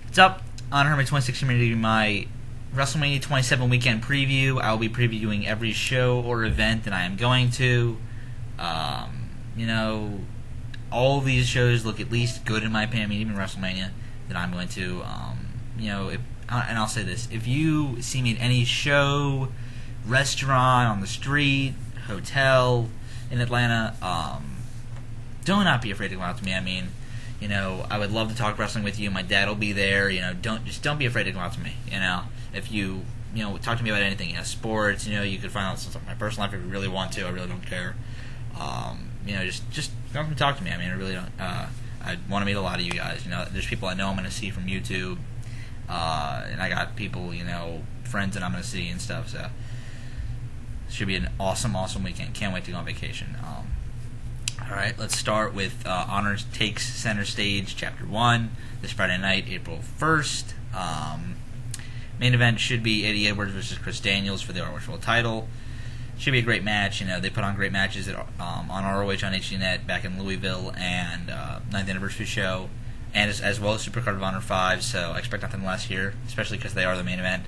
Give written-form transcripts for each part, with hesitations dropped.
What's up? On Hermit 26 community, my WrestleMania 27 weekend preview. I will be previewing every show or event that I am going to. All these shows look at least good in my opinion. Even WrestleMania that I'm going to. And I'll say this: if you see me at any show, restaurant, on the street, hotel in Atlanta, do not be afraid to come out to me. I mean, I would love to talk wrestling with you. My dad will be there. Don't be afraid to come out to me. If you talk to me about anything, sports. You could find out something about my personal life if you really want to. I really don't care. Just come and talk to me. I mean, I really don't. I want to meet a lot of you guys. There's people I know I'm going to see from YouTube, and I got people, friends that I'm going to see and stuff. So it should be an awesome weekend. Can't wait to go on vacation. All right, let's start with Honor Takes Center Stage, Chapter 1, this Friday night, April 1st. Main event should be Eddie Edwards versus Chris Daniels for the ROH World title. Should be a great match. They put on great matches on ROH on HDNet back in Louisville and 9th Anniversary Show, and as well as Supercard of Honor 5, so I expect nothing less here, especially because they are the main event,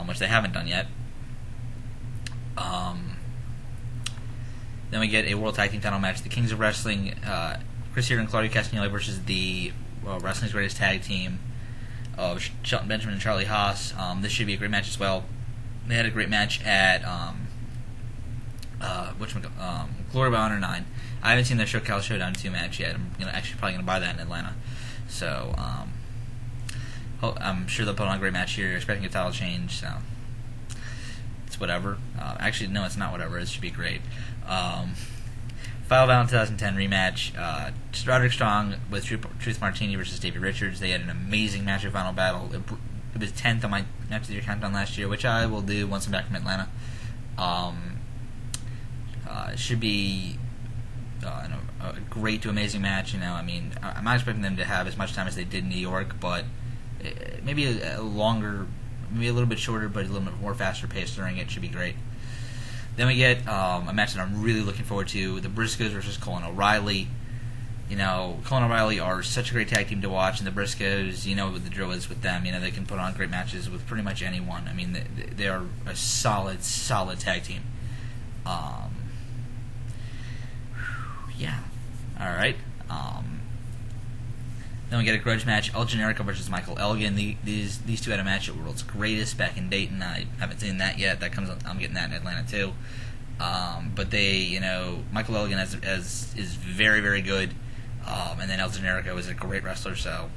which they haven't done yet. Then we get a World Tag Team title match, the Kings of Wrestling, Chris Hero and Claudio Castagnoli versus the Wrestling's Greatest Tag Team of Shelton Benjamin and Charlie Haas. This should be a great match as well. They had a great match at Glory by Honor 9. I haven't seen their SoCal Showdown 2 match yet. I'm probably going to buy that in Atlanta. So I'm sure they'll put on a great match here. Expecting a title change, so it's whatever. Actually, no, it's not whatever. It should be great. Final Battle 2010 rematch. Roderick Strong with Truth Martini versus Davey Richards. They had an amazing match at Final Battle. It was 10th on my match of the year countdown last year, which I will do once I'm back from Atlanta. It should be a great to amazing match. I'm not expecting them to have as much time as they did in New York, but maybe a longer, maybe a little bit shorter, but a little bit more faster pace during it should be great. Then we get a match that I'm really looking forward to: the Briscoes versus Cole and O'Reilly. Cole and O'Reilly are such a great tag team to watch, and the Briscoes, what the drill is with them. They can put on great matches with pretty much anyone. I mean, they are a solid tag team. Yeah. All right. Then we get a grudge match: El Generico versus Michael Elgin. These two had a match at World's Greatest back in Dayton. I haven't seen that yet. I'm getting that in Atlanta too. But they, Michael Elgin is very, very good. And then El Generico is a great wrestler, so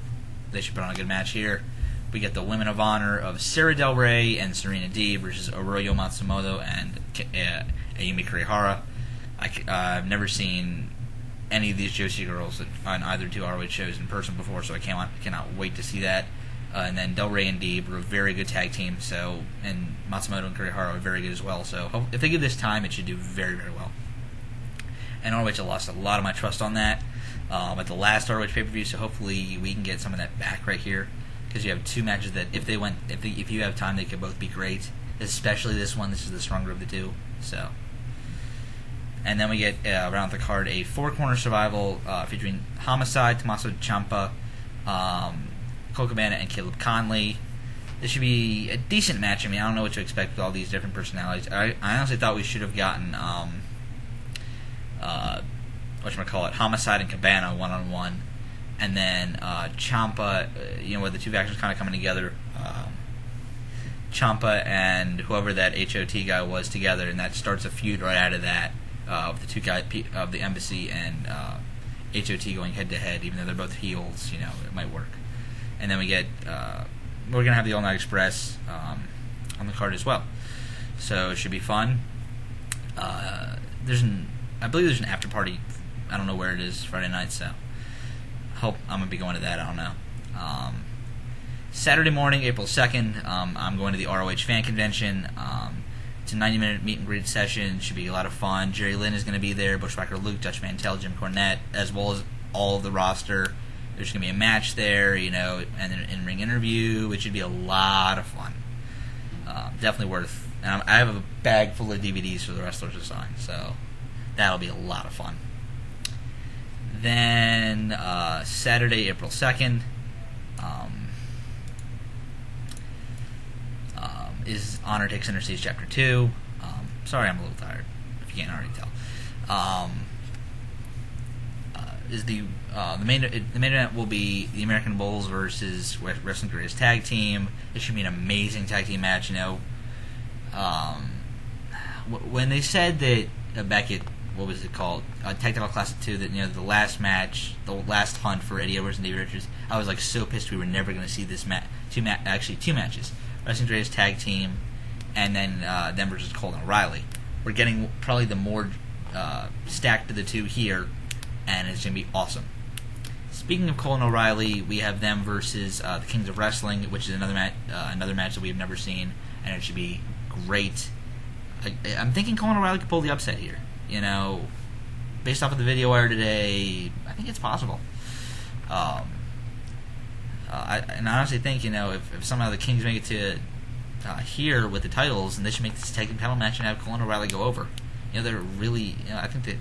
they should put on a good match here. We get the Women of Honor of Sara Del Rey and Serena Deeb versus Hiroyo Matsumoto and Ayumi Kurihara. I've never seen any of these Joshi girls on either two ROH shows in person before, so I cannot wait to see that. And then Del Rey and Deeb are a very good tag team, and Matsumoto and Kurihara are very good as well. So if they give this time, it should do very, very well. And ROH lost a lot of my trust on that at the last ROH pay-per-view, so hopefully we can get some of that back right here, because you have two matches that if you have time, they could both be great. Especially this one. This is the stronger of the two. So. And then we get, around the card, a four-corner survival featuring Homicide, Tommaso, Ciampa, Colt, Cabana, and Caleb Konley. This should be a decent match. I don't know what to expect with all these different personalities. I honestly thought we should have gotten, Homicide and Cabana one-on-one. And then Ciampa, where the two factions kind of coming together. Ciampa and whoever that HOT guy was together, and that starts a feud right out of that. Of the two guys of the Embassy and HOT going head to head, even though they're both heels, it might work. And then we get we're gonna have the All Night Express on the card as well, so it should be fun. I believe there's an after party. I don't know where it is Friday night, so hope I'm gonna be going to that. I don't know. Saturday morning, April 2nd, I'm going to the ROH fan convention. It's a 90-minute meet and greet session. Should be a lot of fun. Jerry Lynn is going to be there. Bushwhacker Luke, Dutch Mantel, Jim Cornette, as well as all of the roster. There's going to be a match there, and an in-ring interview. It should be a lot of fun. Definitely worth. And I have a bag full of DVDs for the wrestlers to sign, so that'll be a lot of fun. Then Saturday, April 2nd, is Honor Takes Center Stage Chapter 2. Sorry, I'm a little tired, if you can't already tell. The main event will be the American Bulls versus Wrestling Korea's tag team. It should be an amazing tag team match. When they said that back at what was it called, Tag Title Classic 2, that the last match, the last hunt for Eddie Edwards and Davey Richards, I was like so pissed we were never going to see this two matches. Wrestling Korea's tag team, and then them versus Colt and O'Reilly. We're getting probably the more stacked of the two here, and it's going to be awesome. Speaking of Colt and O'Reilly, we have them versus the Kings of Wrestling, which is another match that we have never seen, and it should be great. I'm thinking Colt and O'Reilly could pull the upset here. Based off of the video wire today, I think it's possible. I honestly think, if somehow the Kings make it to here with the titles, and they should make this tag team title match and have Colt and O'Reilly go over. They're really, I think that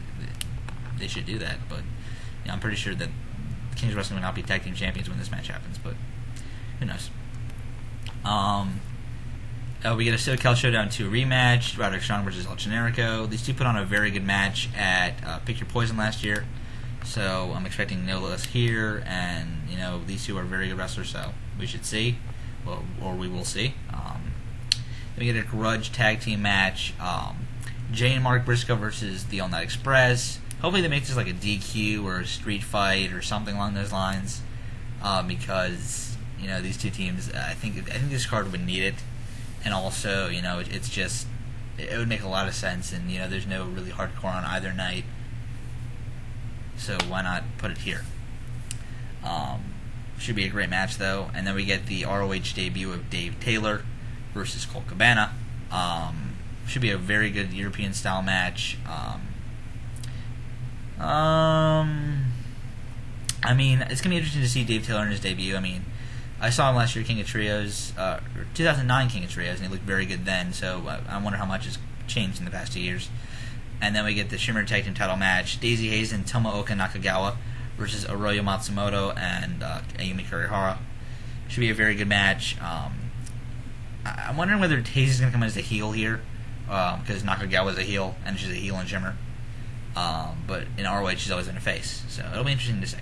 they should do that, but I'm pretty sure that Kings of Wrestling will not be tag team champions when this match happens, but who knows. We get a SoCal Showdown 2 rematch, Roderick versus El Generico. These two put on a very good match at Pick Your Poison last year, so I'm expecting no less here, and these two are very good wrestlers, so we should see, or we will see. Then we get a Grudge tag team match, Jay and Mark Briscoe versus the All Night Express. Hopefully they make this like a DQ or a street fight or something along those lines, because these two teams, I think this card would need it. And also, it's just, it would make a lot of sense, and, there's no really hardcore on either night, so why not put it here? Should be a great match, though. And then we get the ROH debut of Dave Taylor versus Colt Cabana. Should be a very good European-style match. I mean, it's going to be interesting to see Dave Taylor in his debut. I mean, I saw him last year, King of Trios, 2009 King of Trios, and he looked very good then, so I wonder how much has changed in the past 2 years. And then we get the Shimmer Tag Team title match, Daisy Hayes and Tomooka Nakagawa versus Hiroyo Matsumoto and Ayumi Kurihara. Should be a very good match. I'm wondering whether Hayes is going to come in as a heel here, because Nakagawa is a heel, and she's a heel in Shimmer. But in ROH, she's always been a face, so it'll be interesting to see.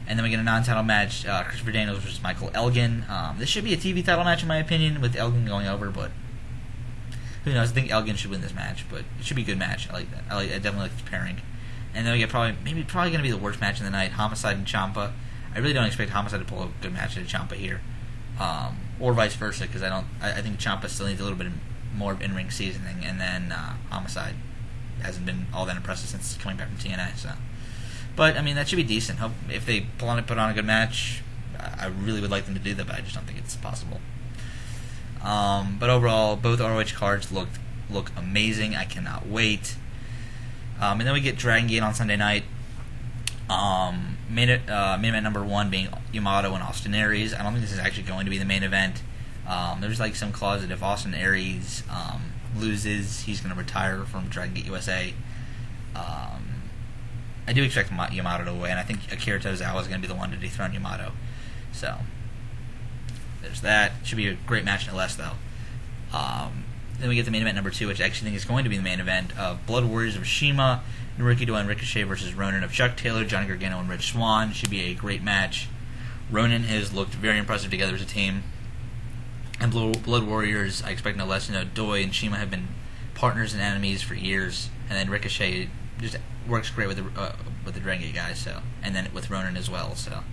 And then we get a non-title match, Christopher Daniels versus Michael Elgin. This should be a TV title match in my opinion, with Elgin going over, but who knows? I think Elgin should win this match, but it should be a good match. I like that. I definitely like this pairing. And then we get probably going to be the worst match of the night, Homicide and Ciampa. I really don't expect Homicide to pull a good match at Ciampa here, or vice versa, because I think Ciampa still needs a little bit more of in-ring seasoning, and then Homicide hasn't been all that impressive since coming back from TNA, so. But, I mean, that should be decent. If they put on a good match, I really would like them to do that, but I just don't think it's possible. But overall, both ROH cards look amazing. I cannot wait. And then we get Dragon Gate on Sunday night. Main event number 1 being Yamato and Austin Aries. I don't think this is actually going to be the main event. There's like some clause that if Austin Aries loses, he's going to retire from Dragon Gate USA. I do expect Yamato to win. And I think Akira Tozawa is going to be the one to dethrone Yamato. So, there's that. Should be a great match no less, though. Then we get the main event number 2, which I actually think is going to be the main event of Blood Warriors of Shima, Noriki and Ricochet versus Ronin of Chuck Taylor, Johnny Gargano, and Rich Swann. Should be a great match. Ronin has looked very impressive together as a team. And Blood Warriors, I expect no less. Doi and Shima have been partners and enemies for years. And then Ricochet just works great with the Dragon Gate guys, so, and then with Ronin as well, so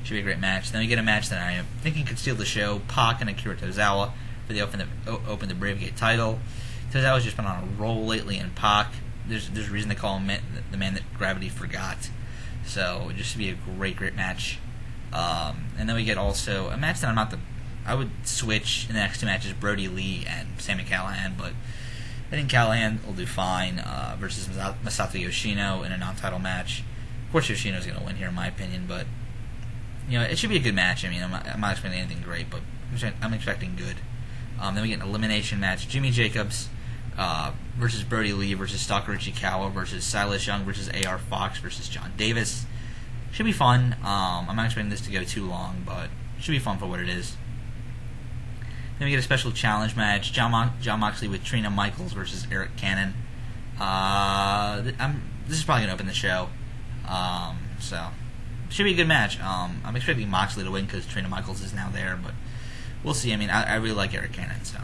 should be a great match. Then we get a match that I am thinking could steal the show, Pac and Akira Tozawa for the Open the Brave Gate title. Tozawa's just been on a roll lately, and Pac, there's a reason they call him the man that gravity forgot, so it just should be a great match. And then we get also a match that I would switch in the next 2 matches, Brody Lee and Sami Callihan, but I think Callahan will do fine versus Masato Yoshino in a non-title match. Of course, Yoshino's going to win here, in my opinion, but it should be a good match. I mean, I'm not expecting anything great, but I'm expecting good. Then we get an elimination match: Jimmy Jacobs versus Brody Lee versus Stalker Ichikawa versus Silas Young versus AR Fox versus John Davis. Should be fun. I'm not expecting this to go too long, but it should be fun for what it is. Then we get a special challenge match: Jon Moxley with Trina Michaels versus Eric Cannon. This is probably gonna open the show, so should be a good match. I'm expecting Moxley to win because Trina Michaels is now there, but we'll see. I mean, I really like Eric Cannon, so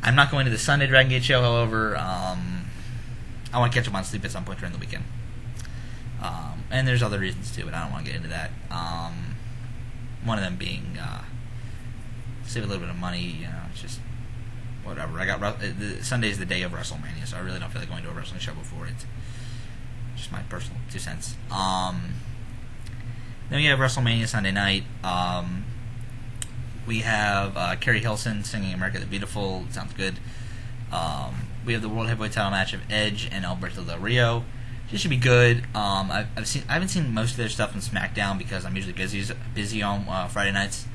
I'm not going to the Sunday Dragon Gate show. However, I want to catch up on sleep at some point during the weekend. And there's other reasons too, but I don't want to get into that. One of them being save a little bit of money. You know, it's just whatever. Sunday is the day of WrestleMania, so I really don't feel like going to a wrestling show before it. Just my personal 2 cents. Then we have WrestleMania Sunday night. We have Kerry Hilson singing "America the Beautiful." Sounds good. We have the World Heavyweight Title match of Edge and Alberto Del Rio. This should be good. I haven't seen most of their stuff on SmackDown because I'm usually busy on Friday nights.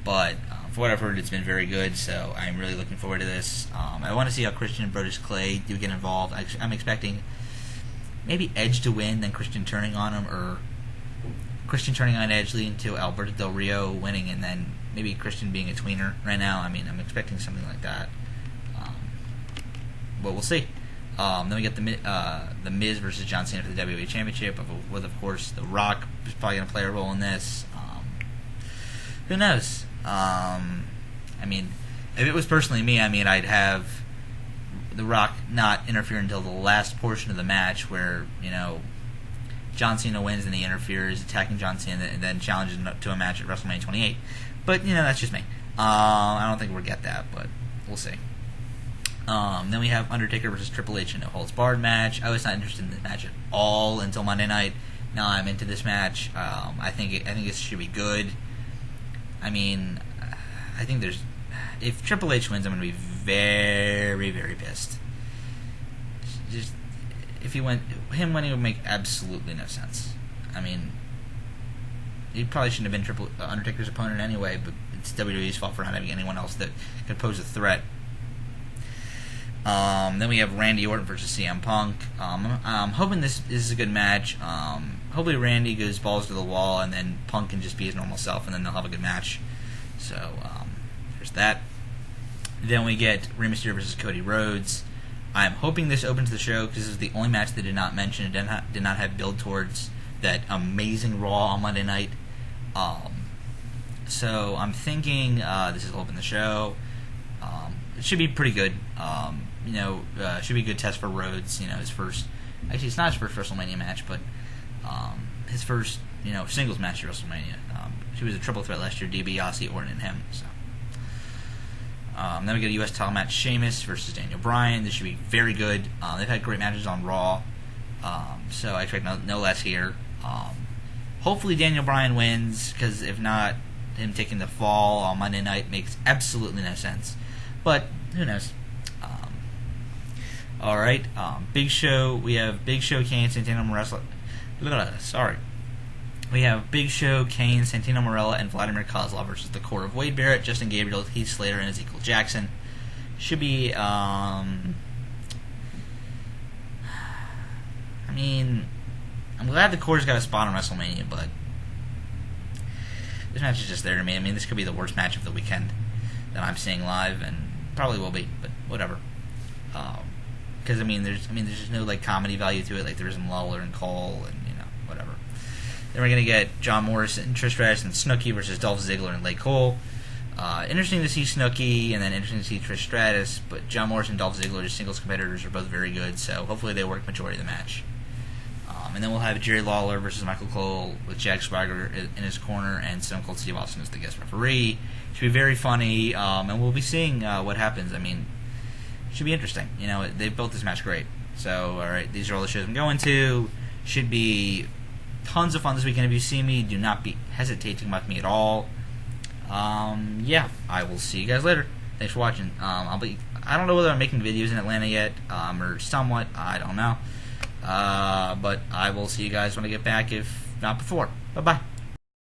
But for what I've heard, it's been very good. So I'm really looking forward to this. I want to see how Christian and Brodus Clay do get involved. I'm expecting maybe Edge to win, then Christian turning on him, or Christian turning on Edge leading to Alberto Del Rio winning, and then maybe Christian being a tweener right now. I mean, I'm expecting something like that. But we'll see. Then we get the Miz versus John Cena for the WWE Championship, with of course The Rock is probably going to play a role in this. Who knows? I mean, if it was personally me, I mean, I'd have The Rock not interfere until the last portion of the match, where John Cena wins and he interferes, attacking John Cena, and then challenges him to a match at WrestleMania 28. But that's just me. I don't think we'll get that, but we'll see. Then we have Undertaker versus Triple H in a holds barred match. I was not interested in this match at all until Monday night. Now I'm into this match. I think it should be good. I mean, I think if Triple H wins, I'm going to be very, very pissed. Just him winning would make absolutely no sense. I mean, he probably shouldn't have been Undertaker's opponent anyway, but it's WWE's fault for not having anyone else that could pose a threat. Then we have Randy Orton versus CM Punk. I'm hoping this is a good match. Hopefully Randy goes balls to the wall, and then Punk can just be his normal self, and then they'll have a good match. So there's that. Then we get Rey Mysterio versus Cody Rhodes. I'm hoping this opens the show because this is the only match they did not mention. It did not have build towards that amazing Raw on Monday night. So I'm thinking this will open the show. It should be pretty good. Should be a good test for Rhodes. His first. Actually, it's not his first WrestleMania match, but his first singles match at WrestleMania. She was a triple threat last year: Deeb, Yossi, Orton, and him. So. Then we get a U.S. title match: Sheamus versus Daniel Bryan. This should be very good. They've had great matches on Raw, so I expect no less here. Hopefully Daniel Bryan wins, because if not, him taking the fall on Monday night makes absolutely no sense. But who knows? All right, Big Show. We have Big Show, Kane, Santino Marella. We have Big Show, Kane, Santino Marella, and Vladimir Kozlov versus the core of Wade Barrett, Justin Gabriel, Heath Slater, and Ezekiel Jackson. Should be, I mean, I'm glad the core's got a spot on WrestleMania, but this match is just there to me. I mean, this could be the worst match of the weekend that I'm seeing live, and probably will be, but whatever. Because there's just no comedy value to it like there is in Lawler and Cole, and whatever. Then we're gonna get John Morrison, Trish Stratus, and Snooki versus Dolph Ziggler and Lay Cole. Interesting to see Snooki, and then interesting to see Trish Stratus, but John Morrison and Dolph Ziggler, as singles competitors, are both very good, so hopefully they work majority of the match. And then we'll have Jerry Lawler versus Michael Cole with Jack Swagger in his corner, and Stone Cold Steve Austin as the guest referee. Should be very funny, and we'll be seeing what happens. I mean, should be interesting. They built this match great. So, all right, these are all the shows I'm going to. Should be tons of fun this weekend. If you see me, do not hesitate to come up to me at all. Yeah, I will see you guys later. Thanks for watching. I don't know whether I'm making videos in Atlanta yet, or somewhat. I don't know. But I will see you guys when I get back, if not before. Bye-bye.